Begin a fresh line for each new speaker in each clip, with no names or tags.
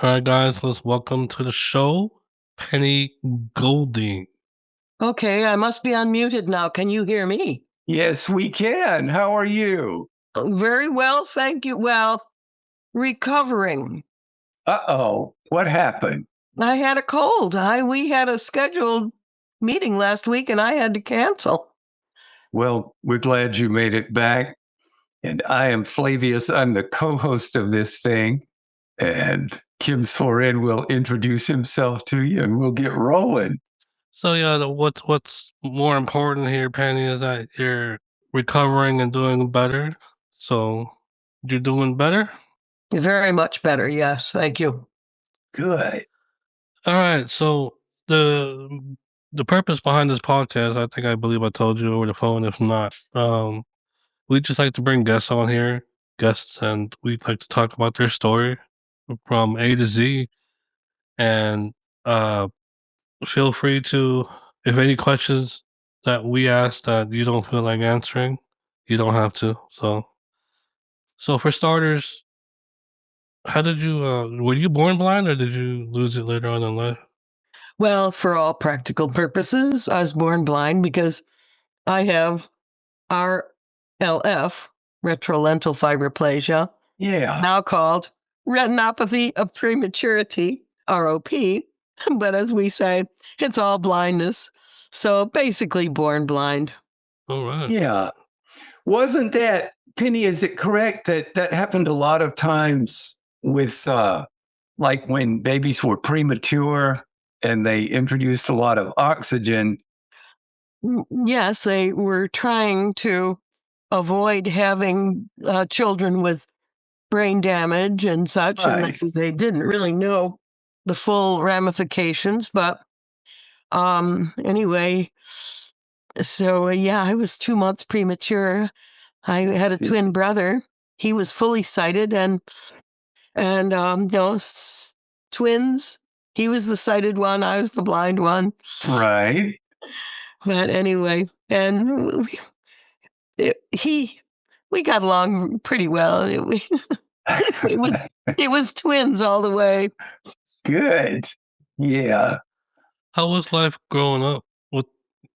All right, guys, let's welcome to the show, Penny Golding.
Okay, I must be unmuted now. Can you hear me?
Yes, we can. How are you?
Very well, thank you. Well, recovering.
Uh-oh. What happened?
I had a cold. We had a scheduled meeting last week and I had to cancel.
Well, we're glad you made it back. And I am Flavius. I'm the co-host of this thing. And Kims4n will introduce himself to you and we'll get rolling.
So yeah, what's more important here, Penny, is that you're recovering and doing better. So you're doing better.
Very much better, yes, thank you.
Good.
All right. So the purpose behind this podcast, I believe I told you over the phone. If not, we just like to bring guests on here, and we like to talk about their story from A to Z, and feel free to, if any questions that we ask that you don't feel like answering, you don't have to. So for starters, how did you, were you born blind or did you lose it later on in life?
Well, for all practical purposes, I was born blind because I have RLF, retrolental fibromatosis,
Yeah.
now called retinopathy of prematurity, ROP. But as we say, it's all blindness. So basically, born blind.
All right.
Yeah. Wasn't that, Penny, is it correct that that happened a lot of times with like when babies were premature and they introduced a lot of oxygen?
Yes, they were trying to avoid having children with brain damage and such, and
Right.
they didn't really know the full ramifications. But anyway, so yeah, I was 2 months premature. I had a twin brother. He was fully sighted, and twins. He was the sighted one. I was the blind one.
Right.
But anyway, and we got along pretty well. It was it was twins all the way.
Good. Yeah.
How was life growing up with,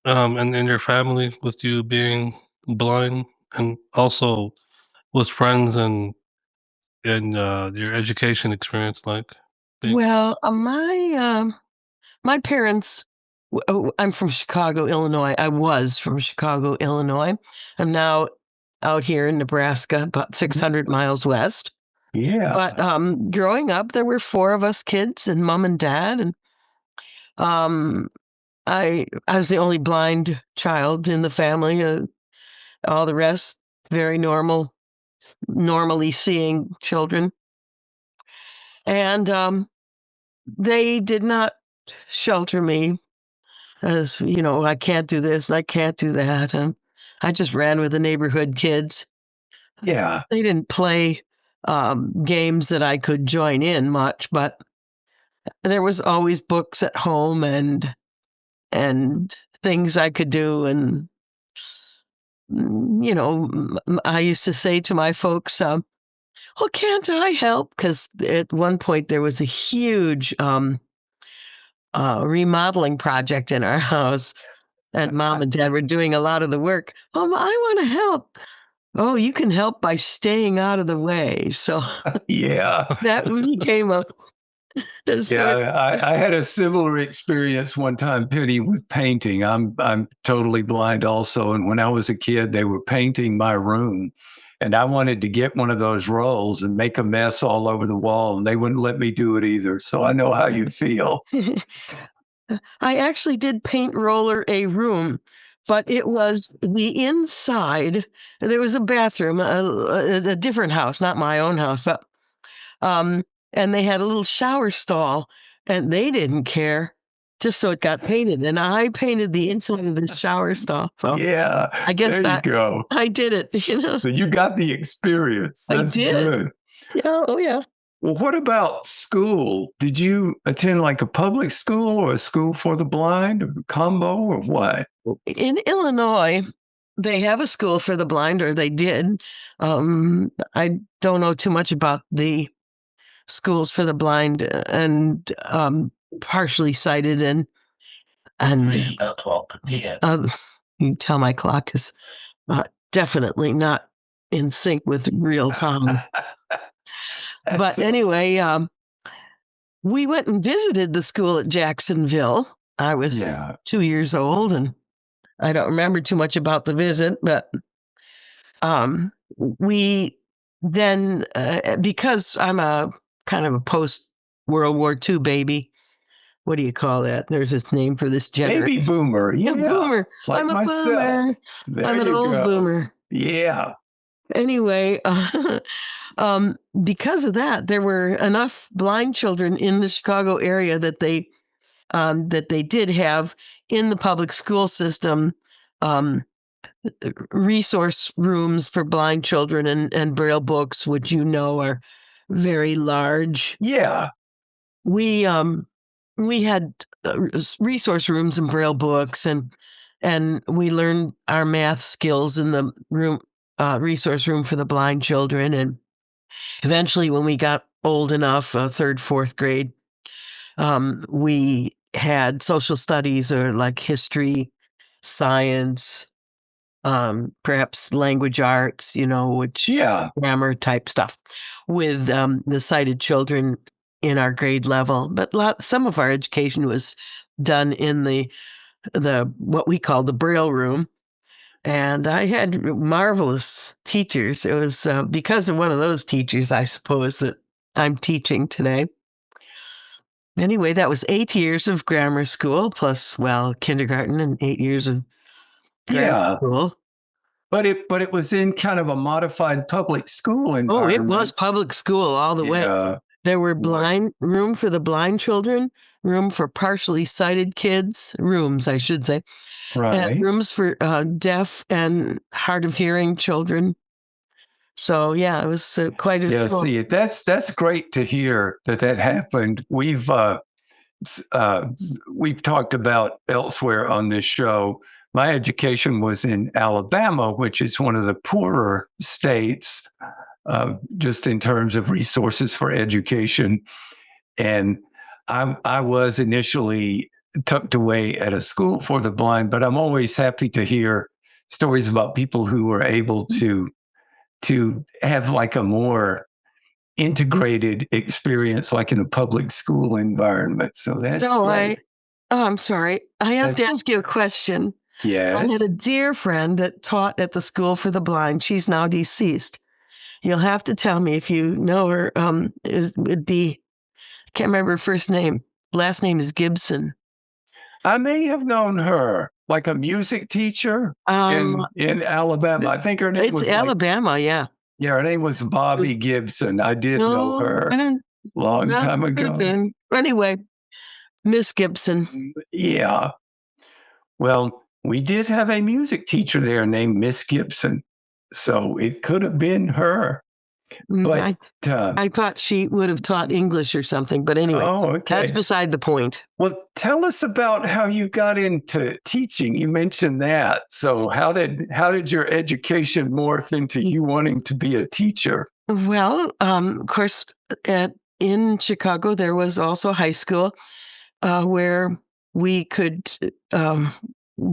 and in your family with you being blind, and also with friends and your education experience like? Being,
Well, my parents. I'm from Chicago, Illinois. I was from Chicago, Illinois. I'm now out here in Nebraska, about 600 miles west.
Yeah.
But growing up, there were four of us kids, and mom and dad, and um, I was the only blind child in the family. All the rest, very normally seeing children, and they did not shelter me as I can't do this and I can't do that, and I just ran with the neighborhood kids.
Yeah.
They didn't play games that I could join in much, but there was always books at home and things I could do. And I used to say to my folks, well, can't I help? Because at one point there was a huge remodeling project in our house, and mom and dad were doing a lot of the work. I want to help. Oh, you can help by staying out of the way. So
Yeah.
that became a
Yeah, I had a similar experience one time, Penny, with painting. I'm totally blind also, and when I was a kid, they were painting my room, and I wanted to get one of those rolls and make a mess all over the wall, and they wouldn't let me do it either. So I know how you feel.
I actually did paint roller a room, but it was the inside. There was a bathroom, a different house, not my own house, but um, and they had a little shower stall, and they didn't care, just so it got painted. And I painted the inside of the shower stall. So
Yeah,
I guess
there you go.
I did it.
So you got the experience.
I
That's
did.
good.
Yeah. Oh, yeah.
Well, what about school? Did you attend like a public school or a school for the blind, or combo, or what?
In Illinois, they have a school for the blind, or they did. I don't know too much about the schools for the blind and partially sighted, and about 12 p.m. You can tell my clock is definitely not in sync with real time. But anyway, we went and visited the school at Jacksonville. I was 2 years old, and I don't remember too much about the visit, but we then, because I'm a kind of a post-World War II baby, what do you call that? There's this name for this generation.
Baby boomer. Yeah.
Boomer.
Like
I'm a
myself.
boomer. I'm an old boomer.
Yeah.
Anyway, because of that, there were enough blind children in the Chicago area that they did have in the public school system resource rooms for blind children and Braille books, which are very large.
Yeah.
We had resource rooms and Braille books, and we learned our math skills in the resource room for the blind children. And eventually, when we got old enough, third, fourth grade, we had social studies or like history, science, perhaps language arts, which grammar type stuff with the sighted children in our grade level. But some of our education was done in the what we call the Braille room. And I had marvelous teachers. It was because of one of those teachers, I suppose, that I'm teaching today. Anyway, that was 8 years of grammar school plus, kindergarten and 8 years of grammar school.
But it was in kind of a modified public school environment.
Oh, it was public school all the way. There were room for the blind children, room for partially sighted kids, rooms, I should say.
Right.
And rooms for deaf and hard of hearing children. So yeah, it was quite a school.
See, that's great to hear that happened. We've talked about elsewhere on this show. My education was in Alabama, which is one of the poorer states, just in terms of resources for education. And I was initially tucked away at a school for the blind, but I'm always happy to hear stories about people who were able to have like a more integrated experience, like in a public school environment. So that's great.
I'm sorry. I have to ask you a question.
Yes.
I had a dear friend that taught at the school for the blind. She's now deceased. You'll have to tell me if you know her. Would be, I can't remember her first name. Last name is Gibson.
I may have known her, like a music teacher in Alabama. I think her name was
Alabama, yeah.
Yeah, her name was Bobby Gibson. I did know her long time ago.
Anyway, Miss Gibson.
Yeah. Well, we did have a music teacher there named Miss Gibson, so it could have been her. But
I thought she would have taught English or something. But anyway, that's beside the point.
Well, tell us about how you got into teaching. You mentioned that. So how did your education morph into you wanting to be a teacher?
Well, of course, in Chicago, there was also high school where we could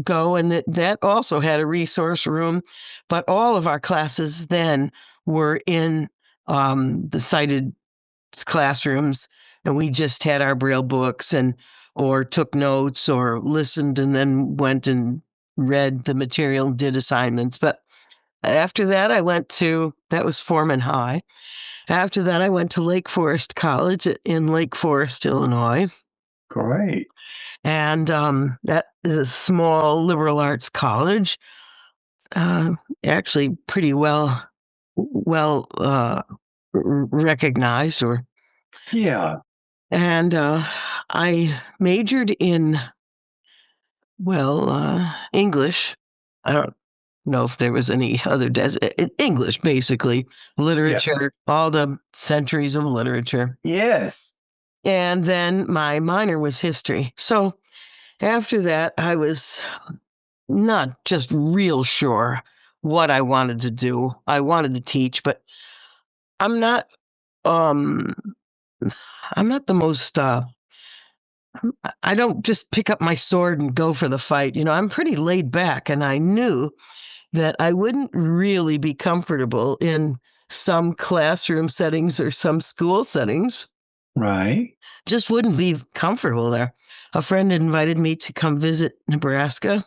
go, and that also had a resource room. But all of our classes then were in the sighted classrooms, and we just had our Braille books or took notes or listened and then went and read the material and did assignments. But after that, that was Foreman High. After that, I went to Lake Forest College in Lake Forest, Illinois.
Great.
And that is a small liberal arts college, actually pretty well recognized. And I majored in English. I don't know if there was any other English, basically, literature, all the centuries of literature.
Yes.
And then my minor was history. So after that, I was not just real sure what I wanted to do. I wanted to teach, but I'm not I'm not the most, I don't just pick up my sword and go for the fight. I'm pretty laid back, and I knew that I wouldn't really be comfortable in some classroom settings or some school settings.
Right.
Just wouldn't be comfortable there. A friend invited me to come visit Nebraska.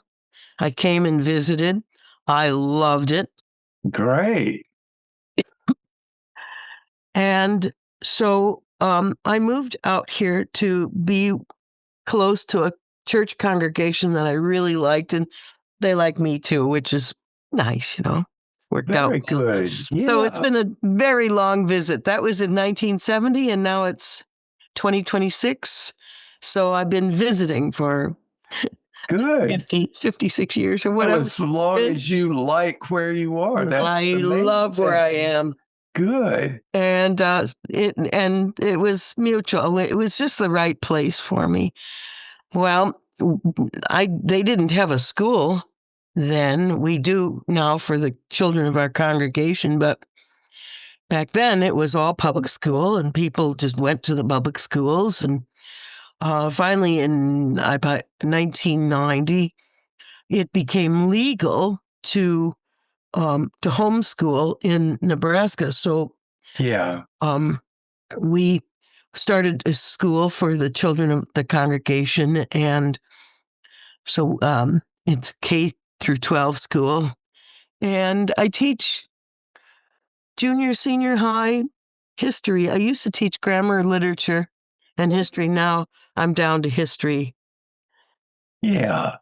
I came and visited. I loved it.
Great.
And so I moved out here to be close to a church congregation that I really liked, and they like me too, which is nice, worked out.
Very good.
So it's
Yeah.
been a very long visit. That was in 1970, and now it's 2026. So I've been visiting for
Good.
56 years or
Well,
whatever.
as long as you like where you are, that's
I
the main
love where I
thing.
am.
Good.
And it was mutual. It was just the right place for me. Well, they didn't have a school then. We do now for the children of our congregation, but back then it was all public school, and people just went to the public schools. And finally, in about 1990, it became legal to homeschool in Nebraska. So
Yeah.
we started a school for the children of the congregation, and so it's K through 12 school, and I teach junior, senior high history. I used to teach grammar, literature, and history. Now I'm down to history.
Yeah.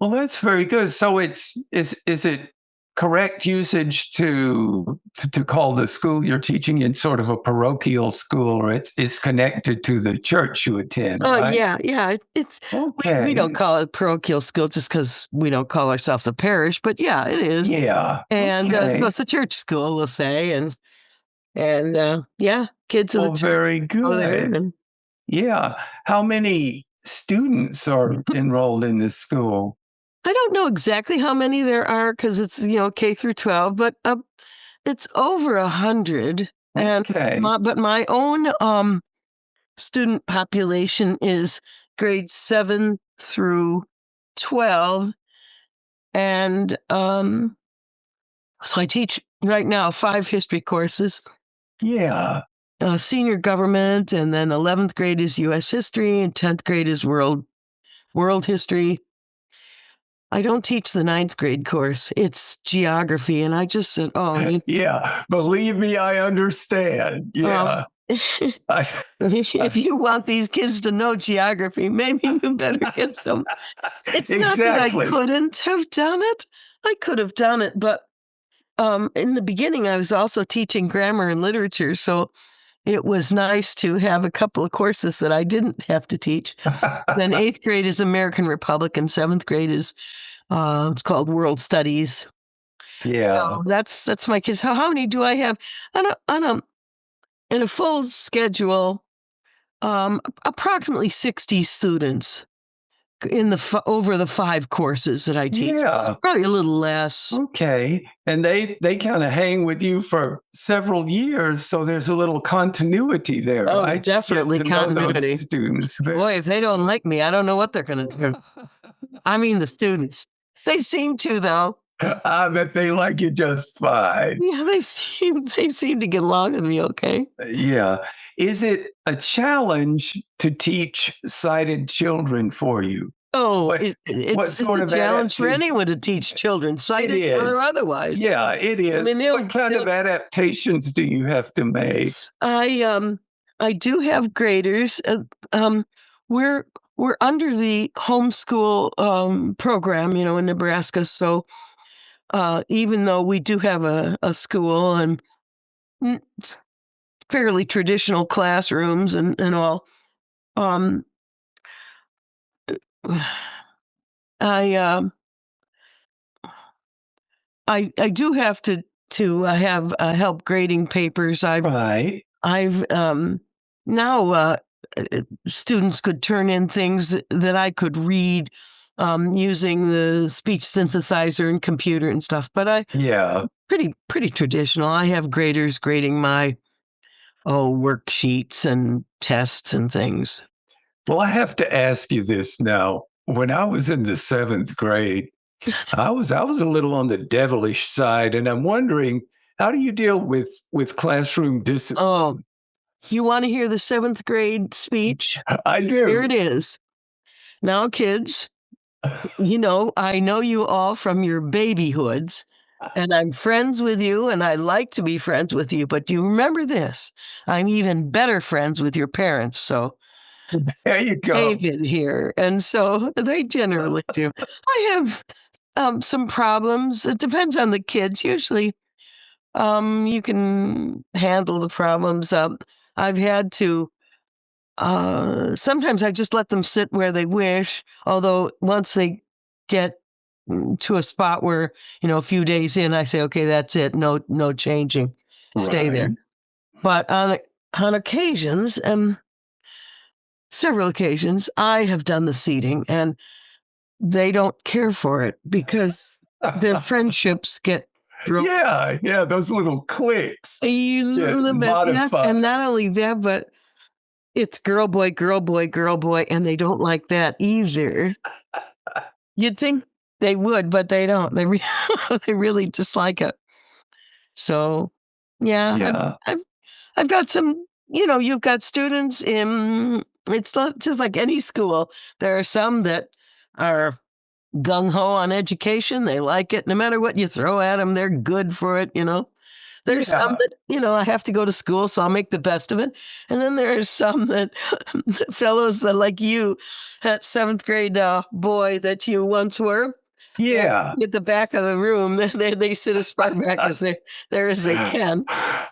Well, that's very good. So is it correct usage to call the school you're teaching in sort of a parochial school, or it's connected to the church you attend,
Oh,
right?
yeah. It's we don't
Okay.
call it parochial school just because we don't call ourselves a parish, but yeah, it is.
Yeah.
And so
Okay.
it's a church school, we'll say, and yeah, kids in the
Oh,
church
very
go there,
good.
and
Yeah. How many students are enrolled in this school?
I don't know exactly how many there are because it's K through 12, but it's over 100. And
Okay.
my own student population is grades 7 through 12, and so I teach right now 5 history courses.
Yeah.
Senior government, and then 11th grade is U.S. history, and 10th grade is world history. I don't teach the 9th grade course. It's geography, and I just said, "Oh,
Yeah. Believe me, I understand. Yeah. I,
if you want these kids to know geography, maybe you better get some." It's not that I
exactly.
couldn't have done it. I could have done it, but in the beginning, I was also teaching grammar and literature, so it was nice to have a couple of courses that I didn't have to teach. Then 8th grade is American Republic, and 7th grade is it's called World Studies.
Yeah.
So that's my kids. How many do I have in a full schedule? Approximately 60 students in over the 5 courses that I teach. It's
Yeah.
probably a little less.
Okay. And they kind of hang with you for several years, so there's a little continuity there,
Oh,
right? You
definitely
get to know those
continuity.
students.
Boy, if they don't like me, I don't know what they're going to do. I mean, the students. They seem to, though.
I bet they like you just fine.
Yeah, they seem to get along with me okay.
Yeah. Is it a challenge to teach sighted children for you?
Oh,
What what
it's
sort
a
of
challenge for
adaptation?
anyone to teach children,
It
sighted or
is.
otherwise.
Yeah, it
I
is.
mean,
What kind of adaptations do you have to make?
I do have graders. We're we're under the homeschool program, in Nebraska. So even though we do have a school and mm, fairly traditional classrooms and all, um, I I do have to have help grading papers.
Right.
I've now students could turn in things that I could read using the speech synthesizer and computer and stuff. But I
Yeah.
pretty traditional. I have graders grading my worksheets and tests and things.
Well, I have to ask you this now. When I was in the 7th grade, I was a little on the devilish side, and I'm wondering, how do you deal with classroom discipline?
Oh, you want to hear the 7th grade speech?
I do.
Here it is. Now, kids, I know you all from your babyhoods, and I'm friends with you, and I like to be friends with you, but you remember this. I'm even better friends with your parents, so
There you go.
David here. And so they generally do. I have some problems. It depends on the kids. Usually, you can handle the problems. I've had to. Sometimes I just let them sit where they wish. Although once they get to a spot where a few days in, I say, okay, that's it. No changing. Stay there.
Right.
But on occasions, several occasions, I have done the seating, and they don't care for it because their friendships get broken.
Yeah, those little clicks.
A little bit, yes,
Modified.
and not only that, but it's girl, boy, girl, boy, girl, boy, and they don't like that either. You'd think they would, but they don't. They they really dislike it. So, yeah,
Yeah.
I've got some. You've got students in. It's not just like any school. There are some that are gung ho on education. They like it. No matter what you throw at them, they're good for it. There's some
Yeah.
that, I have to go to school, so I'll make the best of it. And then there are some that fellows that, like you, that 7th grade boy that you once were,
Yeah.
at the back of the room, they sit as far back as they can.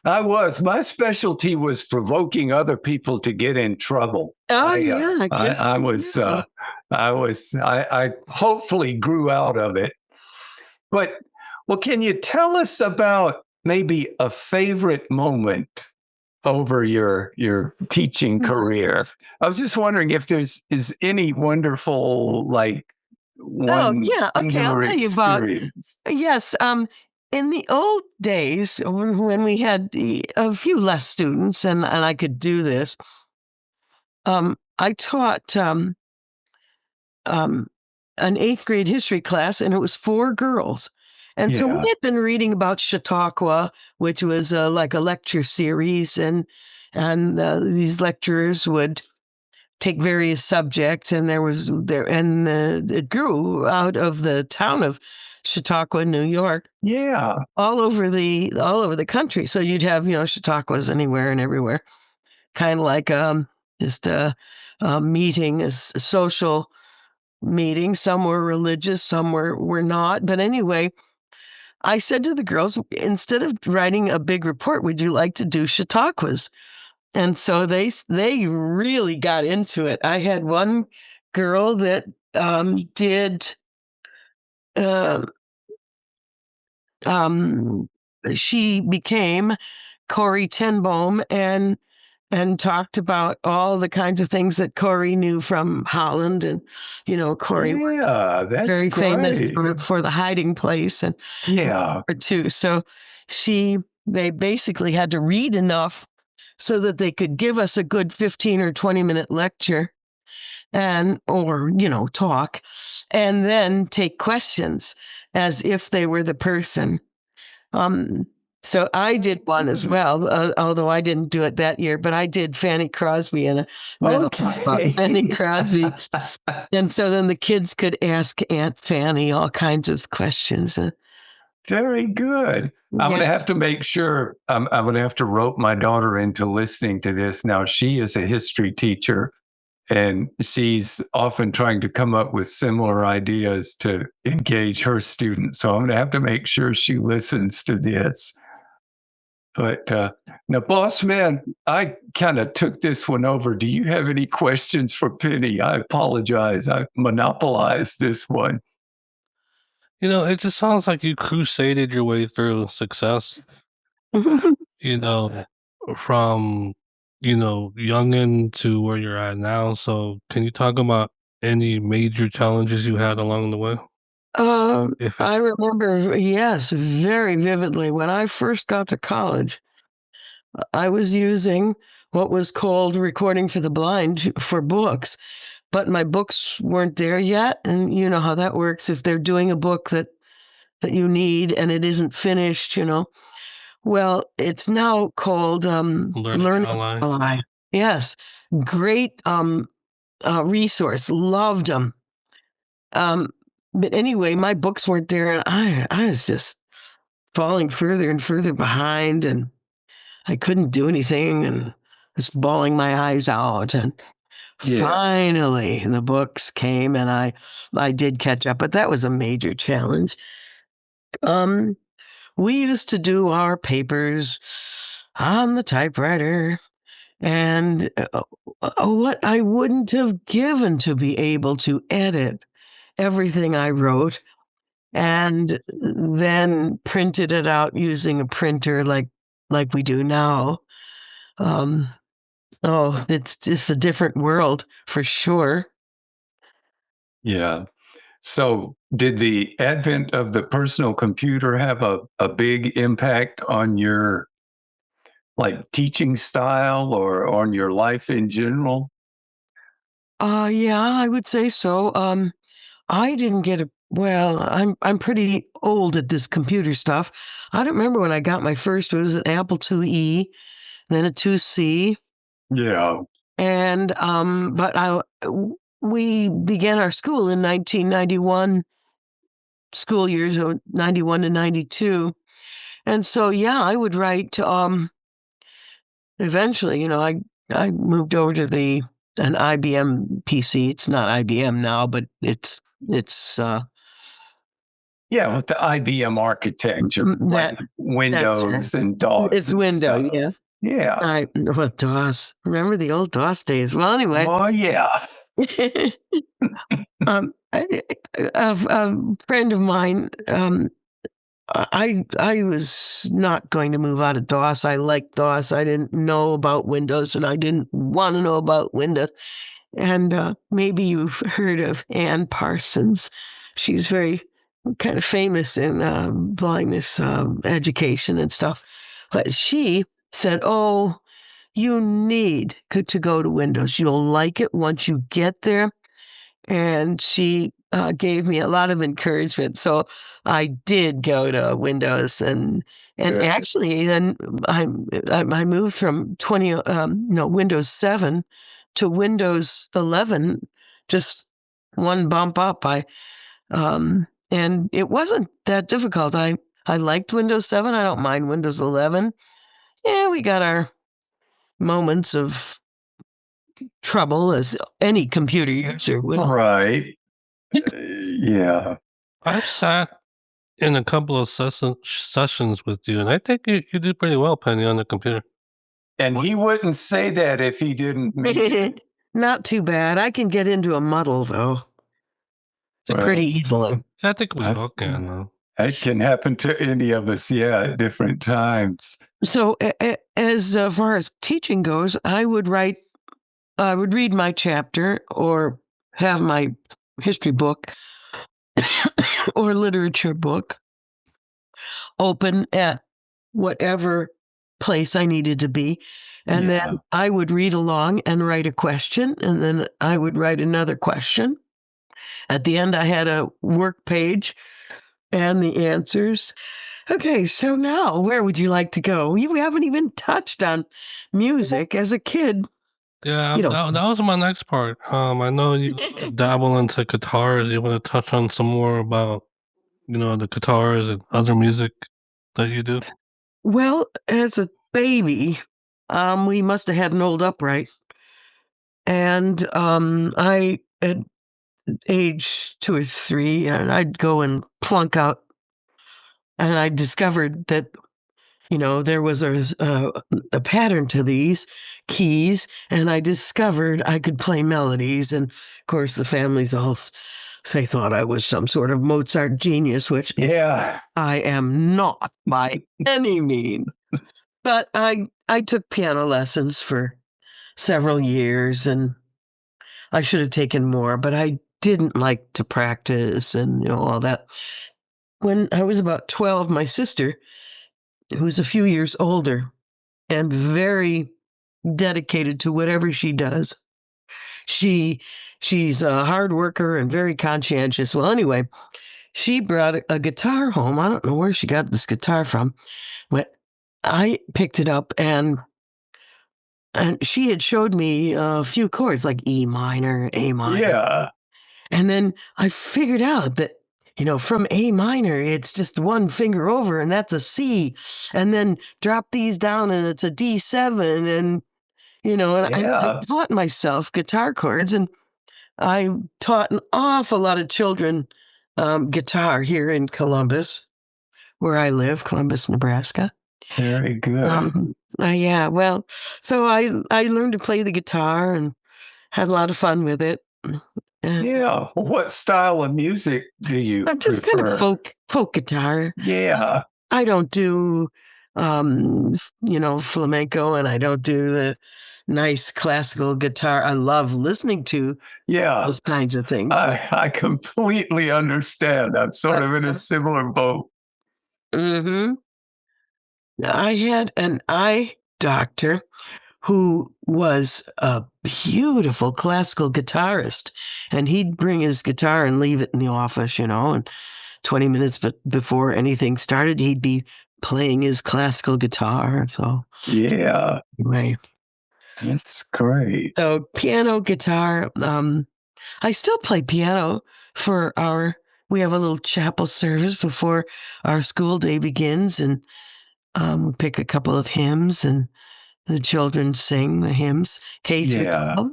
I was. My specialty was provoking other people to get in trouble.
Oh, yeah.
I was. I hopefully grew out of it. But well, can you tell us about maybe a favorite moment over your teaching career? I was just wondering if is any wonderful
Oh,
one
yeah. Okay, I'll
singular
tell you about.
experience.
Yes. In the old days, when we had a few less students, and I could do this, I taught um, an 8th grade history class, and it was 4 girls. And so we
Yeah.
had been reading about Chautauqua, which was like a lecture series, and these lecturers would take various subjects, and it grew out of the town of Chautauqua, New York,
Yeah.
all over the country. So you'd have Chautauquas anywhere and everywhere, kind of like just a meeting, a social meeting. Some were religious, some were not. But anyway, I said to the girls, instead of writing a big report, would you like to do Chautauquas? And so they really got into it. I had one girl that did um, um, she became Corrie ten Boom and talked about all the kinds of things that Corrie knew from Holland, and Corrie was
Yeah, that's
very famous
great.
for the hiding place and
Yeah.
or two. So they basically had to read enough so that they could give us a good 15 or 20-minute lecture or talk, and then take questions as if they were the person. So I did one as well, although I didn't do it that year, but I did Fanny Crosby, and read a lot about
Okay.
Fanny Crosby. And so then the kids could ask Aunt Fanny all kinds of questions.
Very good. I'm going to have to make sure I'm going to have to rope my daughter into listening to this. Now, she is a history teacher, and she's often trying to come up with similar ideas to engage her students. So I'm going to have to make sure she listens to this. But now, boss man, I kind of took this one over. Do you have any questions for Penny? I apologize. I monopolized this one.
It just sounds like you crusaded your way through success, you know, from, youngin to where you're at now. So can you talk about any major challenges you had along the way? If
I remember, yes, very vividly when I first got to college. I was using what was called Recording for the Blind for books, but my books weren't there yet. And you know how that works. If they're doing a book that you need and it isn't finished, Well, it's now called
Learning
Learning
online.
Ally. Yes, great resource. Loved them. But anyway, my books weren't there, and I was just falling further and further behind, and I couldn't do anything, and just bawling my eyes out. And finally, the books came, and I did catch up, but that was a major challenge. We used to do our papers on the typewriter, and what I wouldn't have given to be able to edit everything I wrote and then printed it out using a printer like we do now. Um, it's just a different world for sure.
Yeah. So, did the advent of the personal computer have a big impact on your teaching style or on your life in general?
Yeah, I would say so. I didn't get a well, I'm pretty old at this computer stuff. I don't remember when I got my first. It was an Apple IIe, then a 2C,
Yeah.
and but we began our school in 1991, school years of 91 to 92, and so yeah, I would write. Eventually, I moved over to an IBM PC. It's not IBM now, but it's
Yeah, with the IBM architecture, like
that that's it.
Windows and DOS
It's
and
Windows, yeah.
stuff. Yeah.
Well, DOS. Remember the old DOS days? Well, anyway,
Oh, yeah.
a friend of mine, I was not going to move out of DOS. I liked DOS. I didn't know about Windows, and I didn't want to know about Windows. And maybe you've heard of Ann Parsons. She's very kind of famous in blindness education and stuff. But she said, "Oh, you need to go to Windows. You'll like it once you get there." And she gave me a lot of encouragement. So I did go to Windows, and
Good.
actually, then I moved from Windows 7 to Windows 11, just one bump up. And it wasn't that difficult. I liked Windows 7. I don't mind Windows 11. Yeah, we got our moments of trouble as any computer user will.
Right. Yeah.
I've sat in a couple of sessions with you, and I think you do pretty well, Penny, on the computer.
And he wouldn't say that if he didn't mean it.
Not too bad. I can get into a muddle, though. Pretty easily.
I think we all can, though.
It can happen to any of us, at different times.
So, as far as teaching goes, I would read my chapter or have my history book or literature book open at whatever place I needed to be. And then I would read along and write a question, and then I would write another question. At the end, I had a work page and the answers. Okay, so now where would you like to go? We haven't even touched on music. As a kid,
Yeah, that was my next part. I know you dabble into guitars. You want to touch on some more about, the guitars and other music that you do?
Well, as a baby, we must have had an old upright. And I, at age 2 or 3, and I'd go and plunk out, and I discovered that there was a pattern to these keys, and I discovered I could play melodies. And of course, the families all thought I was some sort of Mozart genius, which I am not by any means. But I took piano lessons for several years, and I should have taken more, but I didn't like to practice and all that. When I was about 12, my sister, who was a few years older, and very dedicated to whatever she does. She's a hard worker and very conscientious. Well, anyway, she brought a guitar home. I don't know where she got this guitar from, but I picked it up and she had showed me a few chords like E minor, A minor.
Yeah.
And then I figured out that, from A minor, it's just one finger over and that's a C. And then drop these down and it's a D7. And, I taught myself guitar chords, and I taught an awful lot of children guitar here in Columbus, where I live, Columbus, Nebraska.
Very good.
Yeah, well, so I learned to play the guitar and had a lot of fun with it.
Yeah. What style of music do you
I'm just kind of folk guitar.
Yeah.
I don't do, flamenco, and I don't do the nice classical guitar. I love listening to those kinds of things.
I completely understand. I'm sort of in a similar boat.
Mm-hmm. I had an eye doctor who was a beautiful classical guitarist, and he'd bring his guitar and leave it in the office, and 20 minutes before anything started, he'd be playing his classical guitar. So
yeah,
anyway,
that's great.
So piano, guitar. I still play piano for we have a little chapel service before our school day begins, and we pick a couple of hymns, and the children sing the hymns, K through 12,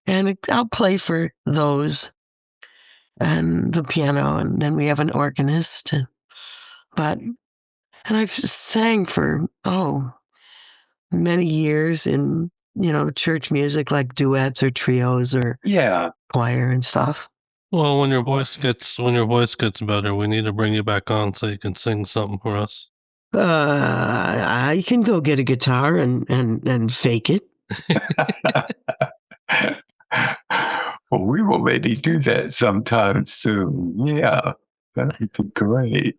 and I'll play for those, and the piano, and then we have an organist, and I've sang for many years in church music, like duets or trios or choir and stuff.
Well, when your voice gets better, we need to bring you back on so you can sing something for us.
I can go get a guitar and fake it.
Well, we will maybe do that sometime soon. Yeah, that'd be great.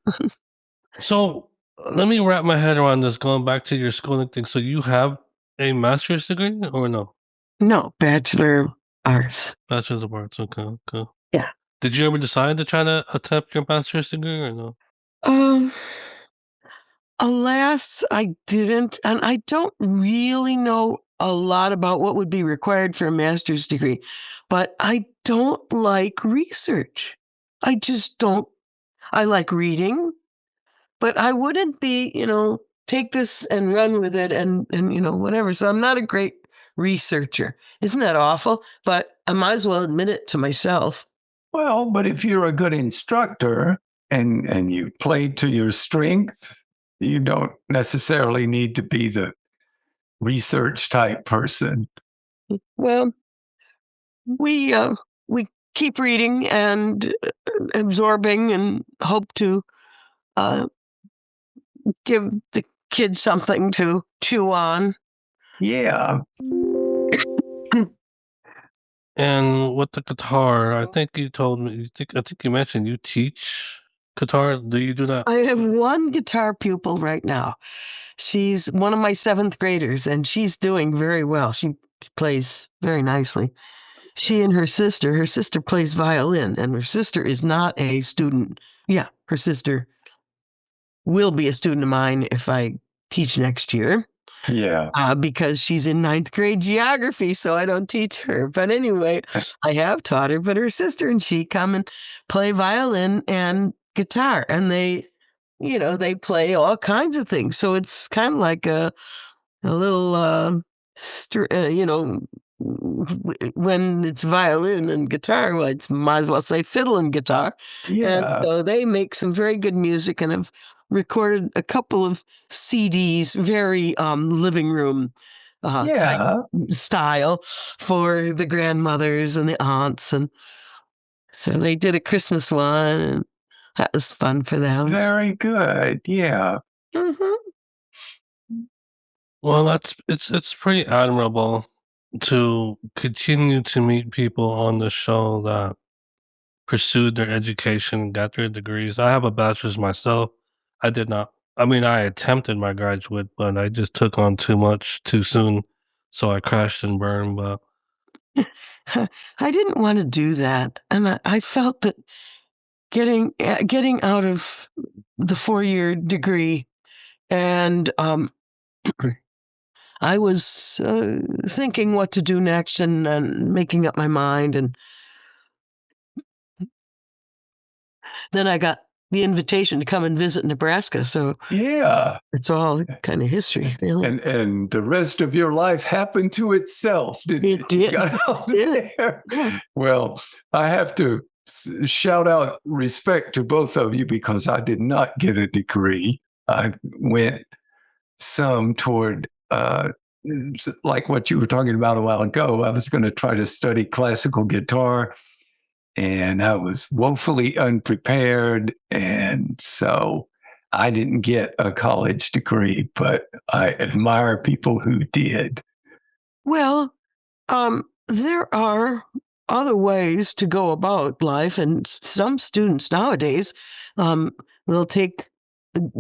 So let me wrap my head around this. Going back to your schooling thing, so you have a master's degree or no?
No, Bachelor Arts.
Bachelor's of Arts. Okay.
Yeah.
Did you ever decide to try to attempt your master's degree or no?
Alas, I didn't, and I don't really know a lot about what would be required for a master's degree, but I don't like research. I just don't. I like reading, but I wouldn't be, take this and run with it and whatever. So I'm not a great researcher. Isn't that awful? But I might as well admit it to myself.
Well, but if you're a good instructor and you play to your strength, you don't necessarily need to be the research type person.
Well, we keep reading and absorbing and hope to give the kids something to chew on.
Yeah.
And with the guitar, I think you told me. I think you mentioned you teach guitar. Do you do that?
I have one guitar pupil right now. She's one of my 7th graders, and she's doing very well. She plays very nicely. She and her sister plays violin, and her sister is not a student. Yeah, her sister will be a student of mine if I teach next year.
Yeah.
Because she's in 9th grade geography, so I don't teach her. But anyway, I have taught her, but her sister and she come and play violin and guitar, and they play all kinds of things. So it's kind of like a little, when it's violin and guitar, well, it's might as well say fiddle and guitar. And so they make some very good music and have recorded a couple of CDs, very living room type style for the grandmothers and the aunts. And so they did a Christmas one, and that was fun for them.
Very good. Yeah.
Mm-hmm.
Well, it's pretty admirable to continue to meet people on the show that pursued their education and got their degrees. I have a bachelor's myself. I did not I mean, I attempted my graduate, but I just took on too much too soon, so I crashed and burned. But
I didn't want to do that, and I felt that getting out of the 4-year degree, and I was thinking what to do next, and making up my mind, and then I got the invitation to come and visit Nebraska. So
Yeah.
it's all kind of history, really.
And the rest of your life happened to itself, didn't
It
it? You
did.
got out
It did.
there.
Yeah.
Well, I have to shout out respect to both of you because I did not get a degree. I went some toward like what you were talking about a while ago. I was going to try to study classical guitar, and I was woefully unprepared, and so I didn't get a college degree, but I admire people who did.
Well, there are other ways to go about life, and some students nowadays um, will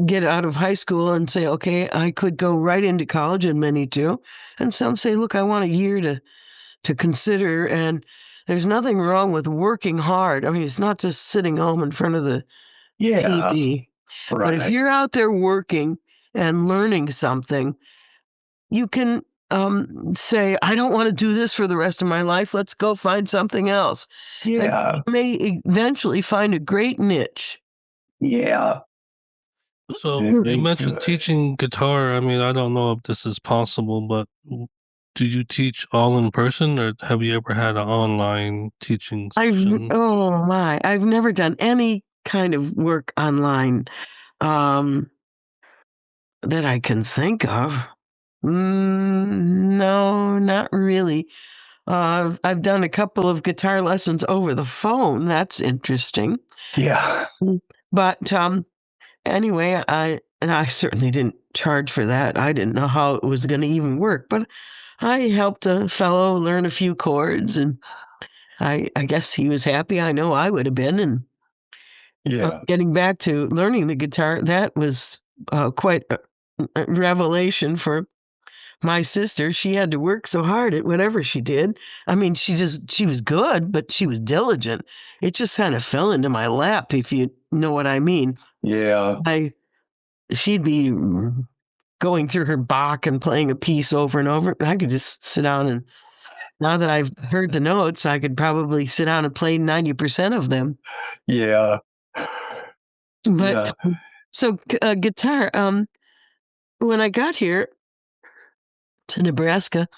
get out of high school and say, "Okay, I could go right into college," and many do. And some say, "Look, I want a year to consider." And there's nothing wrong with working hard. I mean, it's not just sitting home in front of the
Yeah,
TV. But if
right.
you're out there working and learning something, you can say, "I don't want to do this for the rest of my life. Let's go find something else." And
Yeah,
you may eventually find a great niche.
yeah.
so you
Very
mentioned
good.
teaching guitar. I mean, I don't know if this is possible, but do you teach all in person, or have you ever had an online teaching session?
Oh my, I've never done any kind of work online um, that I can think of. No, not really. I've done a couple of guitar lessons over the phone. That's interesting.
Yeah,
But anyway, I certainly didn't charge for that. I didn't know how it was going to even work, but I helped a fellow learn a few chords, and I guess he was happy. I know I would have been. And
yeah,
getting back to learning the guitar, that was quite a revelation for my sister. She had to work so hard at whatever she did. I mean, she was good, but she was diligent. It just kind of fell into my lap, if you know what I mean.
yeah,
I She'd be going through her Bach and playing a piece over and over. I could just sit down, and now that I've heard the notes, I could probably sit down and play 90% of them.
yeah,
But
yeah,
so guitar, when I got here to Nebraska,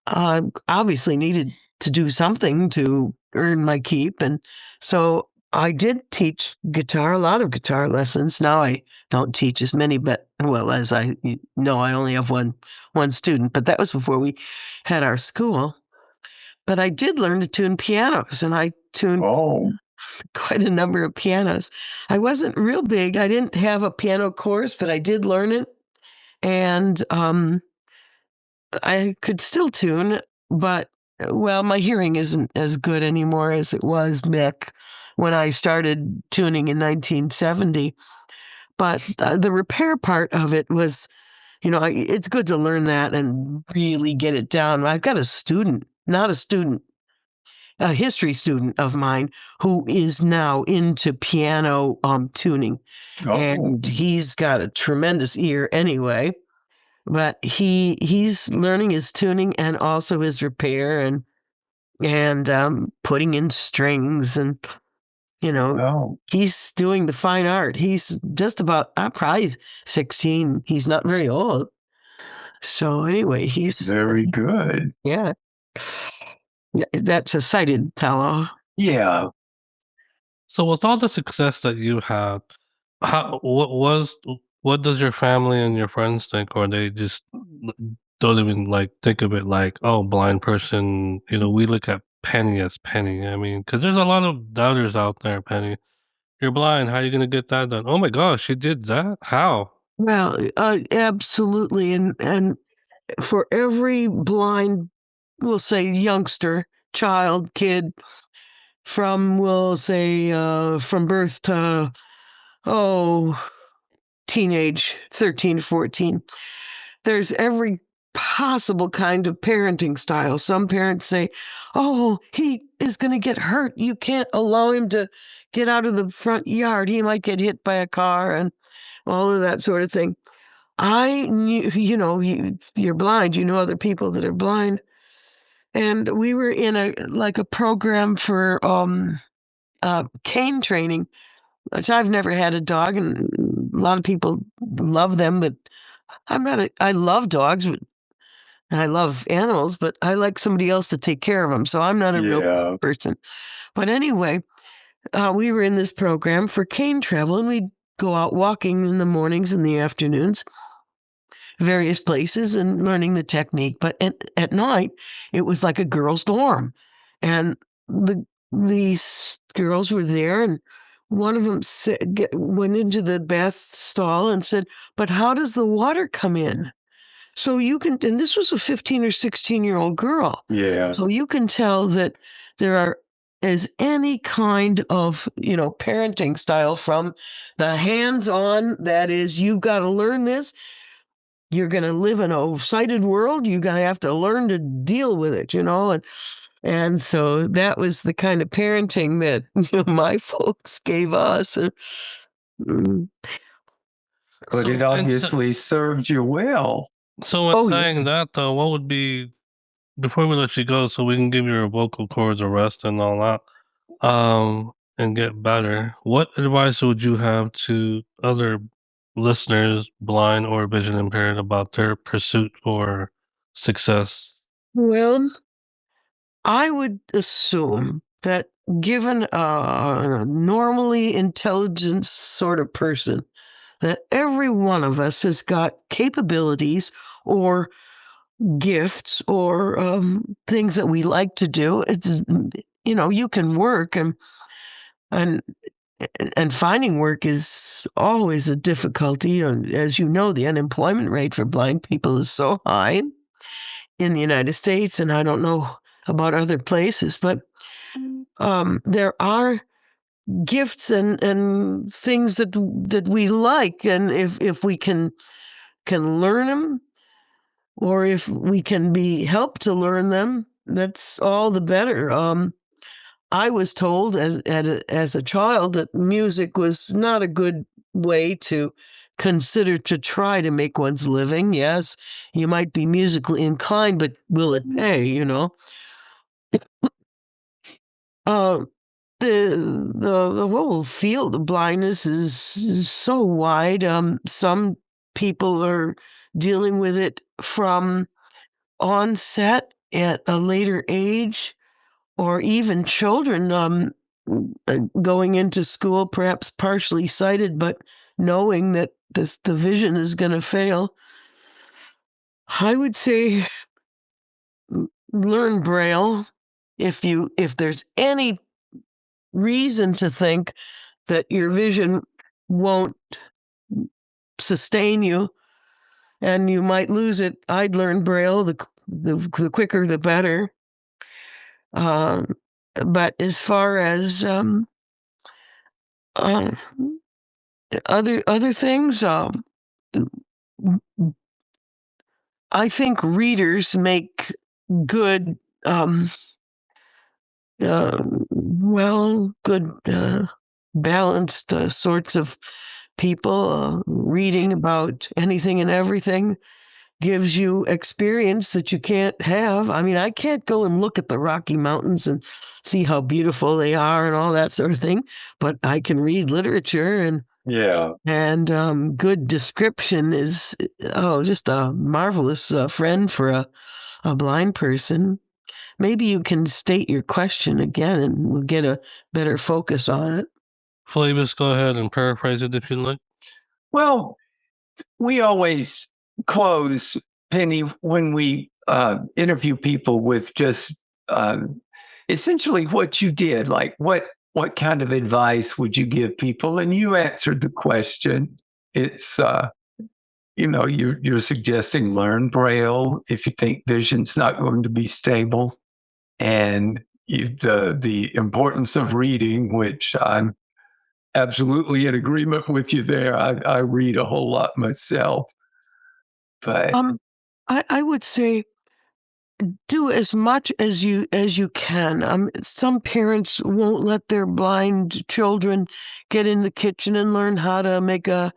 obviously needed to do something to earn my keep. And so I did teach guitar, a lot of guitar lessons. Now I don't teach as many, but well, as I only have one student, but that was before we had our school. But I did learn to tune pianos, and I tuned
oh,
quite a number of pianos. I wasn't real big. I didn't have a piano course, but I did learn it. And I could still tune, but well, my hearing isn't as good anymore as it was back when I started tuning in 1970. But the repair part of it was, it's good to learn that and really get it down. I've got a student, not a student, a history student of mine who is now into piano tuning,
oh,
and he's got a tremendous ear anyway. But he's learning his tuning and also his repair, and putting in strings, and you know
oh,
he's doing the fine art. He's just about probably 16. He's not very old. So anyway,
very good.
yeah, that's a sighted fellow.
Yeah,
So with all the success that you had, what does your family and your friends think, or they just don't even like think of it like, oh, blind person? We look at Penny as Penny. I mean, because there's a lot of doubters out there. Penny, you're blind. How are you gonna get that done? Oh my gosh, you did that? How?
Well, absolutely, and for every blind, we'll say youngster, child, kid, from we'll say from birth to, oh, teenage 13, 14, there's every possible kind of parenting style. Some parents say, oh, he is going to get hurt. You can't allow him to get out of the front yard. He might get hit by a car and all of that sort of thing. I knew, you're blind. You know other people that are blind. And we were in a program for cane training, which I've never had a dog, and a lot of people love them, but I love dogs, and I love animals, but I like somebody else to take care of them, so I'm not a real person. But anyway, we were in this program for cane travel, and we'd go out walking in the mornings and the afternoons, various places, and learning the technique. But at night, it was like a girls' dorm, and these girls were there, and one of them went into the bath stall and said, "But how does the water come in?" So you can, and this was a 15 or 16-year-old girl.
Yeah.
So you can tell that there is any kind of, parenting style, from the hands-on, that is, you've got to learn this. You're going to live in a sighted world. You're going to have to learn to deal with it, and so that was the kind of parenting that my folks gave us.
But it obviously served you well.
So in saying that, though, what would be, before we let you go, so we can give your vocal cords a rest and all that, and get better, what advice would you have to other listeners, blind or vision impaired, about their pursuit for success?
Well, I would assume that, given a normally intelligent sort of person, that every one of us has got capabilities or gifts or things that we like to do. It's, you can work, and finding work is always a difficulty. And as you know, the unemployment rate for blind people is so high in the United States, and I don't know about other places, but there are gifts and things that we like, and if we can learn them, or if we can be helped to learn them, that's all the better. I was told as a child that music was not a good way to consider to try to make one's living. Yes, you might be musically inclined, but will it pay, the whole field of blindness is so wide. Some people are dealing with it from onset at a later age, or even children going into school, perhaps partially sighted, but knowing that the vision is going to fail. I would say learn Braille if there's any reason to think that your vision won't sustain you and you might lose it. I'd learn Braille. The quicker the better. But as far as other things, I think readers make good, good balanced sorts of people. Reading about anything and everything gives you experience that you can't have. I mean, I can't go and look at the Rocky Mountains and see how beautiful they are and all that sort of thing, but I can read literature, and good description is just a marvelous friend for a blind person. Maybe you can state your question again and we'll get a better focus on it.
Flavius, go ahead and paraphrase it if you'd like.
Well, we always close, Penny, when we interview people with just essentially what you did. Like, what kind of advice would you give people? And you answered the question. It's you're suggesting learn Braille if you think vision's not going to be stable, and the importance of reading, which I'm absolutely in agreement with you there. I read a whole lot myself, but
I would say do as much as you can. Some parents won't let their blind children get in the kitchen and learn how to make a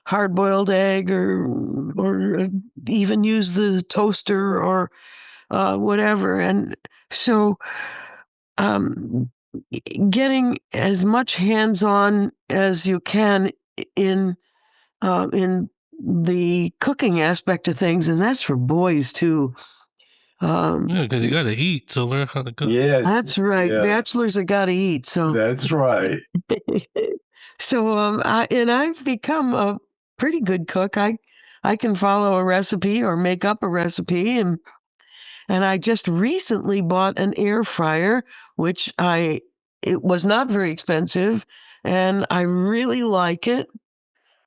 hard-boiled egg or even use the toaster or whatever. And so, um, getting as much hands-on as you can in the cooking aspect of things, and that's for boys too.
Yeah, because you got to eat, so learn how to cook.
yes,
That's right.
yeah,
Bachelors have got to eat. So
that's right.
I've become a pretty good cook. I can follow a recipe or make up a recipe, and I just recently bought an air fryer, which it was not very expensive, and I really like it.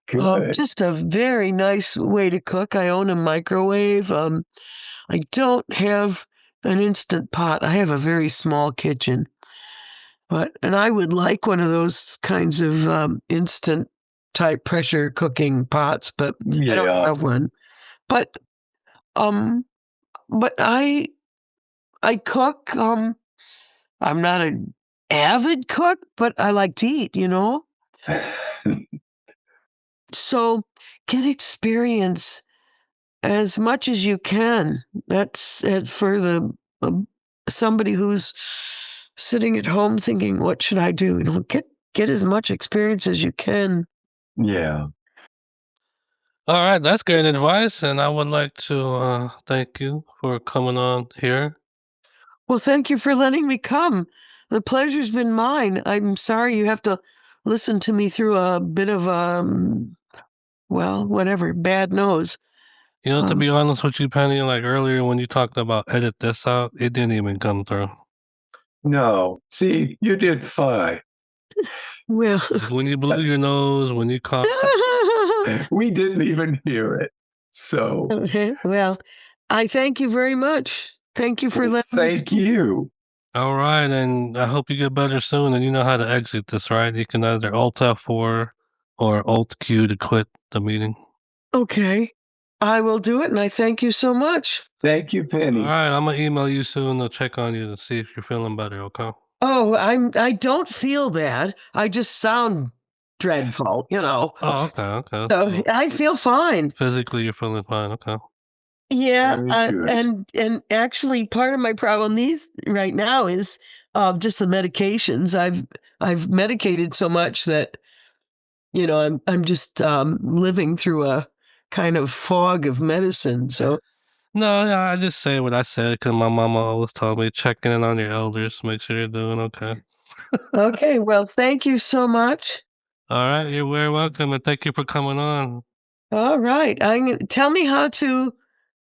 Good.
Just a very nice way to cook. I own a microwave. I don't have an instant pot. I have a very small kitchen. And I would like one of those kinds of instant type pressure cooking pots, but I don't
Yeah.
have one. But um, but I cook. I'm not an avid cook, but I like to eat. So get experience as much as you can. That's for the somebody who's sitting at home thinking, "What should I do?" Get as much experience as you can.
Yeah.
All right, that's great advice, and I would like to thank you for coming on here.
Well, thank you for letting me come. The pleasure's been mine. I'm sorry you have to listen to me through a bit of well, whatever, bad nose.
You know, to
Um,
be honest with you, Penny, like earlier when you talked about edit this out, it didn't even come through.
No. See, you did fine.
well,
Like when you blew your nose, when you coughed.
We didn't even hear it. So
well, I thank you very much. Thank you for letting me.
thank you.
All right, and I hope you get better soon. And you know how to exit this, right? You can either Alt F4 or Alt Q to quit the meeting.
Okay, I will do it, and I thank you so much.
Thank you,
All
Penny.
right, I'm gonna email you soon to check on you to see if you're feeling better. Okay.
Oh, I don't feel bad. I just sound dreadful.
Oh, okay, okay.
So
So
I feel fine.
physically, you're feeling fine. Okay.
Yeah,
Very good.
and actually, part of my problem right now is just the medications. I've medicated so much that I'm just living through a kind of fog of medicine. So
No, yeah, I just say what I said because my mama always told me checking in on your elders, make sure you're doing okay.
okay, well, thank you so much.
All right, you're very welcome, and thank you for coming on.
All right, tell me how to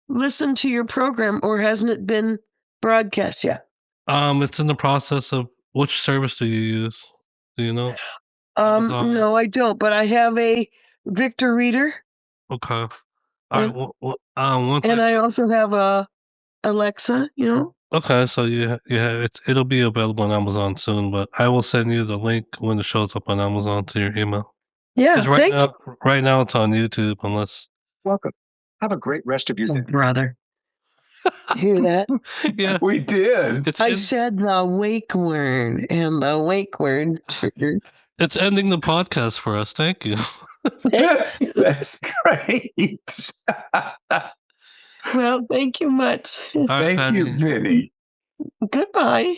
listen to your program, or hasn't it been broadcast yet?
It's in the process of which service do you use? Do you know? Amazon.
No, I don't, but I have a Victor reader,
Okay. All right.
and
Once
I also have a Alexa.
okay, so it'll be available on Amazon soon, but I will send you the link when it shows up on Amazon to your email.
Yeah,
Because
thank you.
right now it's on YouTube, unless
Welcome. Have a great rest of your
Oh,
day.
brother. Hear that?
yeah,
We did.
it's
I
in,
said the wake word, and the wake word triggered.
it's ending the podcast for us. Thank you.
That's great.
Well, thank you much.
All right,
Thank you,
Penny.
Penny.
Goodbye.